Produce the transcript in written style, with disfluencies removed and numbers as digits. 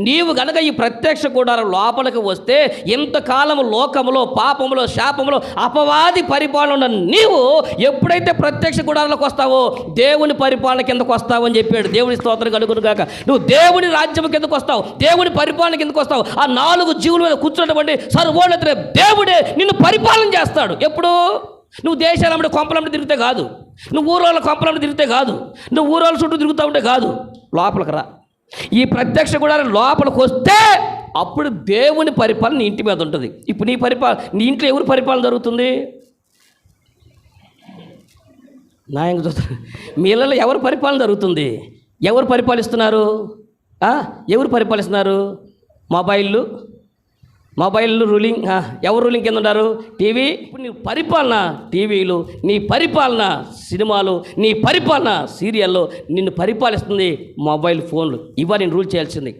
నీవు గనక ఈ ప్రత్యక్ష గుడారం లోపలికి వస్తే ఇంతకాలం లోకములో పాపములో శాపములో అపవాది పరిపాలన ఉన్న నీవు ఎప్పుడైతే ప్రత్యక్ష గుడారంలోకి వస్తావో దేవుని పరిపాలన కిందకు వస్తావు అని చెప్పాడు. దేవుని స్తోత్రం కలుగును గాక. నువ్వు దేవుని రాజ్యం కిందకు వస్తావు, దేవుని పరిపాలన కిందకు వస్తావు. ఆ 4 జీవుల మీద కూర్చున్నటువంటి సర్వోన్నత దేవుడే నిన్ను పరిపాలన చేస్తాడు. ఎప్పుడు? నువ్వు దేశాలమ్మడి కొంపలమ్మడి తిరిగితే కాదు, నువ్వు ఊరోళ్ళ కొంపలమ్మడి తిరిగితే కాదు, నువ్వు ఊరోళ్ళ చుట్టూ తిరుగుతూ ఉంటే కాదు. లోపలికి రా. ఈ ప్రత్యక్ష గుడారం లోపలికి వస్తే అప్పుడు దేవుని పరిపాలన నీ ఇంటి మీద ఉంటుంది. ఇప్పుడు నీ ఇంట్లో ఎవరి పరిపాలన జరుగుతుంది? నాయంగా చూస్తారు. మీ ఇళ్ళలో ఎవరి పరిపాలన జరుగుతుంది? ఎవరు పరిపాలిస్తున్నారు? ఎవరు పరిపాలిస్తున్నారు? Mobile ruling. ఎవరు రూలింగ్ కింద ఉన్నారు? టీవీ. ఇప్పుడు నీ పరిపాలన టీవీలు, నీ పరిపాలన సినిమాలు, నీ పరిపాలన సీరియల్లో నిన్ను పరిపాలిస్తుంది మొబైల్ ఫోన్లు. ఇవన్నీ రూల్ చేయాల్సింది.